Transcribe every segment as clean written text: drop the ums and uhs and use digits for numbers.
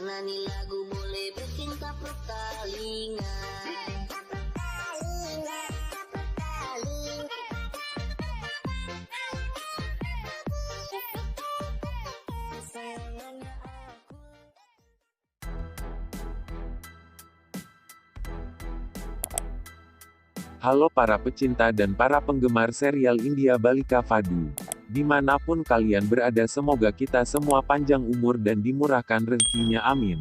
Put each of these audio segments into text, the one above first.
Karena nih lagu boleh bikin kapok telinga. Halo para pecinta dan para penggemar serial India Balika Fadu. Dimanapun kalian berada, semoga kita semua panjang umur dan dimurahkan rezekinya, amin.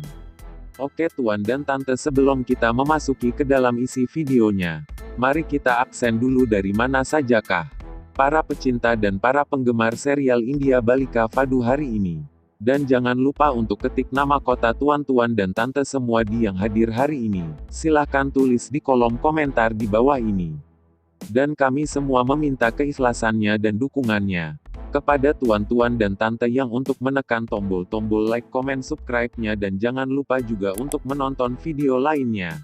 Oke tuan dan tante, sebelum kita memasuki ke dalam isi videonya, mari kita absen dulu dari mana sajakah para pecinta dan para penggemar serial India Balika Fadu hari ini. Dan jangan lupa untuk ketik nama kota tuan-tuan dan tante semua yang hadir hari ini. Silahkan tulis di kolom komentar di bawah ini. Dan kami semua meminta keikhlasannya dan dukungannya kepada tuan-tuan dan tante yang untuk menekan tombol-tombol like, komen, subscribe-nya, dan jangan lupa juga untuk menonton video lainnya.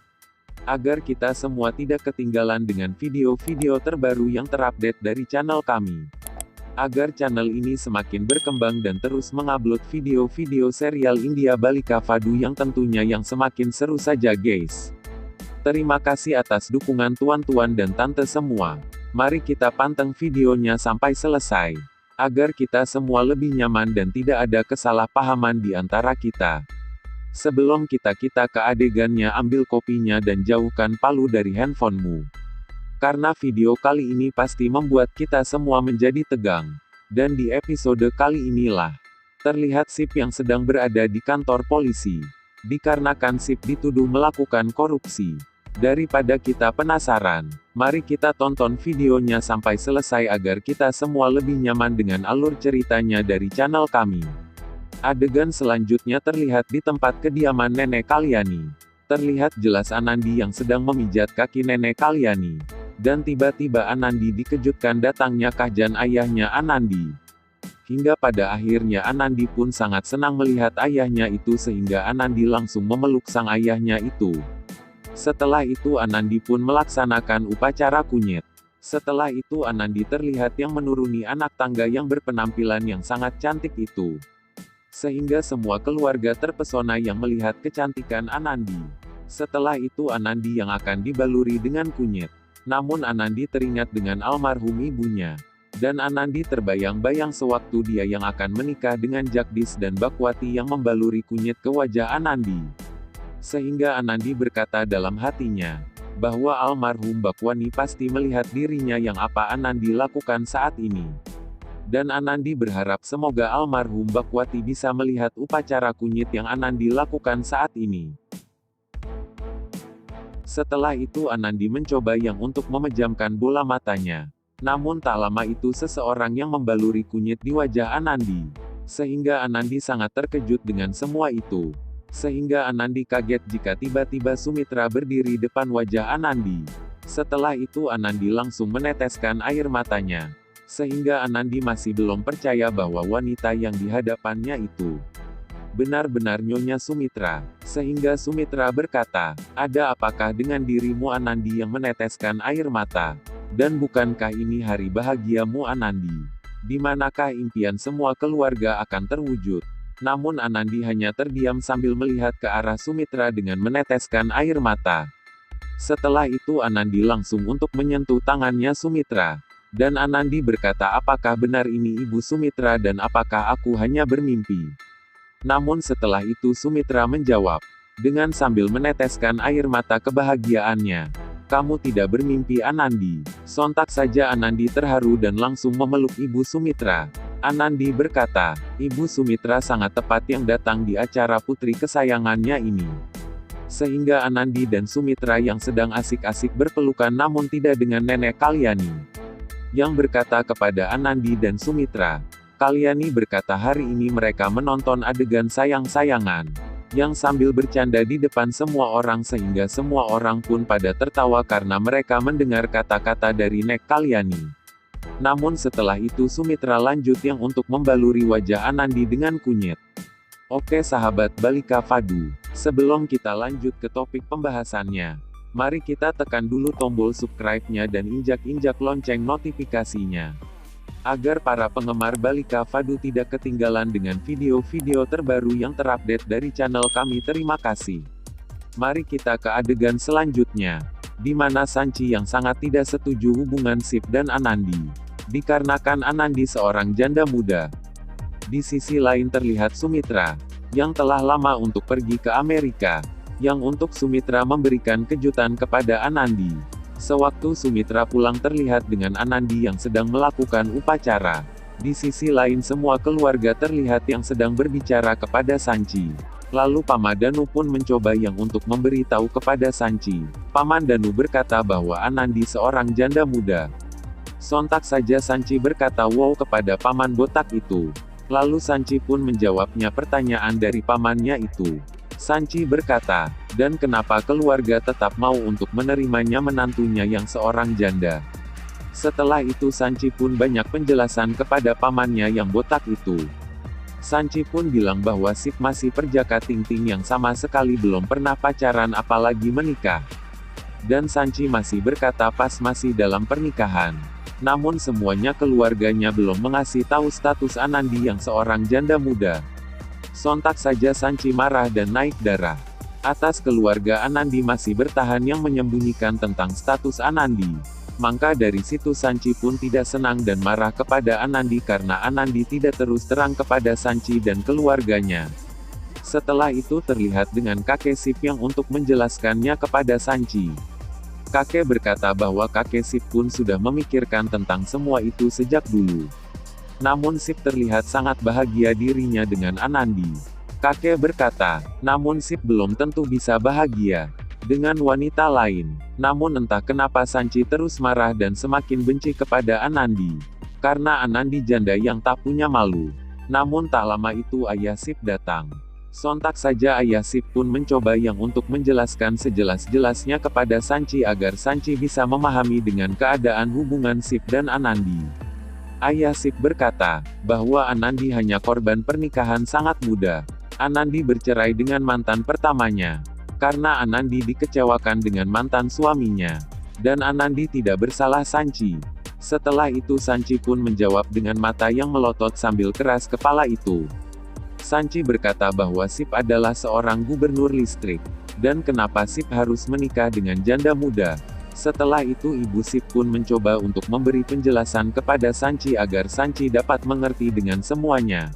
Agar kita semua tidak ketinggalan dengan video-video terbaru yang terupdate dari channel kami. Agar channel ini semakin berkembang dan terus mengupload video-video serial India Balika Fadu yang tentunya yang semakin seru saja guys. Terima kasih atas dukungan tuan-tuan dan tante semua. Mari kita panteng videonya sampai selesai. Agar kita semua lebih nyaman dan tidak ada kesalahpahaman di antara kita. Sebelum kita ke adegannya, ambil kopinya dan jauhkan palu dari handphonemu. Karena video kali ini pasti membuat kita semua menjadi tegang. Dan di episode kali inilah, terlihat Sip yang sedang berada di kantor polisi. Dikarenakan Sip dituduh melakukan korupsi. Daripada kita penasaran, mari kita tonton videonya sampai selesai agar kita semua lebih nyaman dengan alur ceritanya dari channel kami. Adegan selanjutnya terlihat di tempat kediaman Nenek Kalyani. Terlihat jelas Anandi yang sedang memijat kaki Nenek Kalyani. Dan tiba-tiba Anandi dikejutkan datangnya Kahjan, ayahnya Anandi. Hingga pada akhirnya Anandi pun sangat senang melihat ayahnya itu sehingga Anandi langsung memeluk sang ayahnya itu. Setelah itu Anandi pun melaksanakan upacara kunyit. Setelah itu Anandi terlihat yang menuruni anak tangga yang berpenampilan yang sangat cantik itu. Sehingga semua keluarga terpesona yang melihat kecantikan Anandi. Setelah itu Anandi yang akan dibaluri dengan kunyit. Namun Anandi teringat dengan almarhum ibunya. Dan Anandi terbayang-bayang sewaktu dia yang akan menikah dengan Jagdish dan Bakwati yang membaluri kunyit ke wajah Anandi. Sehingga Anandi berkata dalam hatinya, bahwa almarhum Bakwani pasti melihat dirinya yang apa Anandi lakukan saat ini. Dan Anandi berharap semoga almarhum Bakwati bisa melihat upacara kunyit yang Anandi lakukan saat ini. Setelah itu Anandi mencoba yang untuk memejamkan bola matanya. Namun tak lama itu seseorang yang membaluri kunyit di wajah Anandi. Sehingga Anandi sangat terkejut dengan semua itu. Sehingga Anandi kaget jika tiba-tiba Sumitra berdiri depan wajah Anandi. Setelah itu Anandi langsung meneteskan air matanya. Sehingga Anandi masih belum percaya bahwa wanita yang di hadapannya itu benar-benar Nyonya Sumitra. Sehingga Sumitra berkata, "Ada apakah dengan dirimu Anandi yang meneteskan air mata? Dan bukankah ini hari bahagiamu Anandi? Di manakah impian semua keluarga akan terwujud?" Namun Anandi hanya terdiam sambil melihat ke arah Sumitra dengan meneteskan air mata. Setelah itu Anandi langsung untuk menyentuh tangannya Sumitra. Dan Anandi berkata, "Apakah benar ini Ibu Sumitra dan apakah aku hanya bermimpi?" Namun setelah itu Sumitra menjawab, dengan sambil meneteskan air mata kebahagiaannya, "Kamu tidak bermimpi Anandi." Sontak saja Anandi terharu dan langsung memeluk Ibu Sumitra. Anandi berkata, "Ibu Sumitra sangat tepat yang datang di acara putri kesayangannya ini." Sehingga Anandi dan Sumitra yang sedang asik-asik berpelukan namun tidak dengan Nenek Kalyani. Yang berkata kepada Anandi dan Sumitra, Kalyani berkata hari ini mereka menonton adegan sayang-sayangan. Yang sambil bercanda di depan semua orang sehingga semua orang pun pada tertawa karena mereka mendengar kata-kata dari Nek Kalyani. Namun setelah itu Sumitra lanjut yang untuk membaluri wajah Anandi dengan kunyit. Oke sahabat Balika Fadu, sebelum kita lanjut ke topik pembahasannya, mari kita tekan dulu tombol subscribe-nya dan injak-injak lonceng notifikasinya. Agar para penggemar Balika Fadu tidak ketinggalan dengan video-video terbaru yang terupdate dari channel kami, terima kasih. Mari kita ke adegan selanjutnya, di mana Sanchi yang sangat tidak setuju hubungan Sip dan Anandi, dikarenakan Anandi seorang janda muda. Di sisi lain terlihat Sumitra, yang telah lama untuk pergi ke Amerika, yang untuk Sumitra memberikan kejutan kepada Anandi. Sewaktu Sumitra pulang terlihat dengan Anandi yang sedang melakukan upacara. Di sisi lain semua keluarga terlihat yang sedang berbicara kepada Sanchi. Lalu Paman Danu pun mencoba yang untuk memberi tahu kepada Sanchi. Paman Danu berkata bahwa Anandi seorang janda muda. Sontak saja Sanchi berkata wow kepada paman botak itu. Lalu Sanchi pun menjawabnya pertanyaan dari pamannya itu. Sanchi berkata, dan kenapa keluarga tetap mau untuk menerimanya menantunya yang seorang janda. Setelah itu Sanchi pun banyak penjelasan kepada pamannya yang botak itu. Sanchi pun bilang bahwa Sip masih perjaka ting-ting yang sama sekali belum pernah pacaran apalagi menikah. Dan Sanchi masih berkata pas masih dalam pernikahan. Namun semuanya keluarganya belum mengasih tahu status Anandi yang seorang janda muda. Sontak saja Sanchi marah dan naik darah. Atas keluarga Anandi masih bertahan yang menyembunyikan tentang status Anandi. Maka dari situ Sanchi pun tidak senang dan marah kepada Anandi karena Anandi tidak terus terang kepada Sanchi dan keluarganya. Setelah itu terlihat dengan kakek Sip yang untuk menjelaskannya kepada Sanchi. Kakek berkata bahwa kakek Sip pun sudah memikirkan tentang semua itu sejak dulu. Namun Sip terlihat sangat bahagia dirinya dengan Anandi. Kakek berkata, namun Sip belum tentu bisa bahagia dengan wanita lain. Namun entah kenapa Sanchi terus marah dan semakin benci kepada Anandi. Karena Anandi janda yang tak punya malu. Namun tak lama itu ayah Sip datang. Sontak saja ayah Sip pun mencoba yang untuk menjelaskan sejelas-jelasnya kepada Sanchi agar Sanchi bisa memahami dengan keadaan hubungan Sip dan Anandi. Ayah Sip berkata, bahwa Anandi hanya korban pernikahan sangat muda. Anandi bercerai dengan mantan pertamanya. Karena Anandi dikecewakan dengan mantan suaminya. Dan Anandi tidak bersalah Sanchi. Setelah itu Sanchi pun menjawab dengan mata yang melotot sambil keras kepala itu. Sanchi berkata bahwa Sip adalah seorang gubernur listrik. Dan kenapa Sip harus menikah dengan janda muda? Setelah itu Ibu Sip pun mencoba untuk memberi penjelasan kepada Sanchi agar Sanchi dapat mengerti dengan semuanya.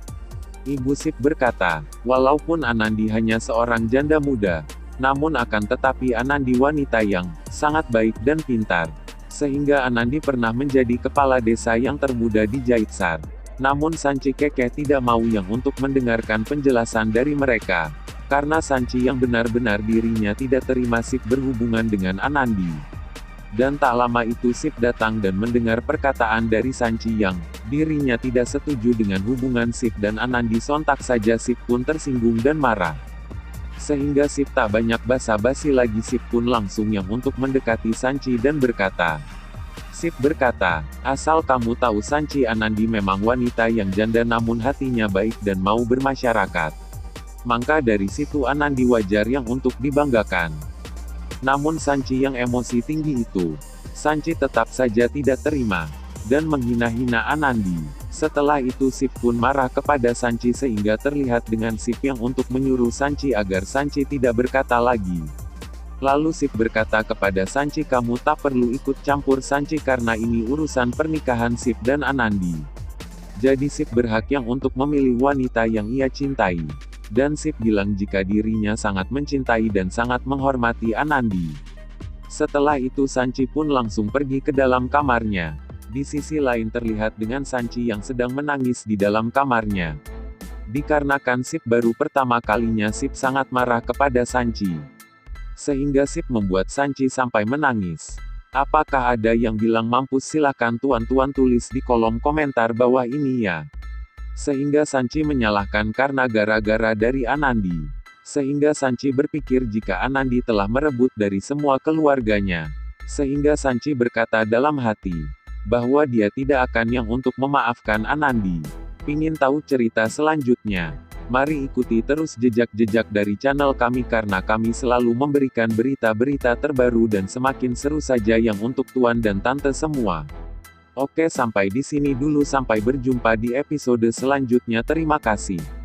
Ibu Sip berkata, walaupun Anandi hanya seorang janda muda, namun akan tetapi Anandi wanita yang sangat baik dan pintar. Sehingga Anandi pernah menjadi kepala desa yang termuda di Jaitsar. Namun Sanchi kekeh tidak mau yang untuk mendengarkan penjelasan dari mereka. Karena Sanchi yang benar-benar dirinya tidak terima Sip berhubungan dengan Anandi. Dan tak lama itu Sip datang dan mendengar perkataan dari Sanchi yang dirinya tidak setuju dengan hubungan Sip dan Anandi. Sontak saja Sip pun tersinggung dan marah. Sehingga Sip tak banyak basa-basi lagi, Sip pun langsung yang untuk mendekati Sanchi dan berkata. Sip berkata, asal kamu tahu Sanchi, Anandi memang wanita yang janda namun hatinya baik dan mau bermasyarakat. Maka dari situ Anandi wajar yang untuk dibanggakan. Namun Sanchi yang emosi tinggi itu, Sanchi tetap saja tidak terima, dan menghina-hina Anandi. Setelah itu Sip pun marah kepada Sanchi sehingga terlihat dengan Sip yang untuk menyuruh Sanchi agar Sanchi tidak berkata lagi. Lalu Sip berkata kepada Sanchi, kamu tak perlu ikut campur Sanchi karena ini urusan pernikahan Sip dan Anandi. Jadi Sip berhak yang untuk memilih wanita yang ia cintai. Dan Sip bilang jika dirinya sangat mencintai dan sangat menghormati Anandi. Setelah itu Sanchi pun langsung pergi ke dalam kamarnya. Di sisi lain terlihat dengan Sanchi yang sedang menangis di dalam kamarnya. Dikarenakan Sip baru pertama kalinya Sip sangat marah kepada Sanchi. Sehingga Sip membuat Sanchi sampai menangis. Apakah ada yang bilang mampus? Silakan tuan-tuan tulis di kolom komentar bawah ini ya. Sehingga Sanchi menyalahkan karena gara-gara dari Anandi. Sehingga Sanchi berpikir jika Anandi telah merebut dari semua keluarganya. Sehingga Sanchi berkata dalam hati, bahwa dia tidak akan yang untuk memaafkan Anandi. Pingin tahu cerita selanjutnya? Mari ikuti terus jejak-jejak dari channel kami karena kami selalu memberikan berita-berita terbaru dan semakin seru saja yang untuk tuan dan tante semua. Oke, sampai di sini dulu, sampai berjumpa di episode selanjutnya. Terima kasih.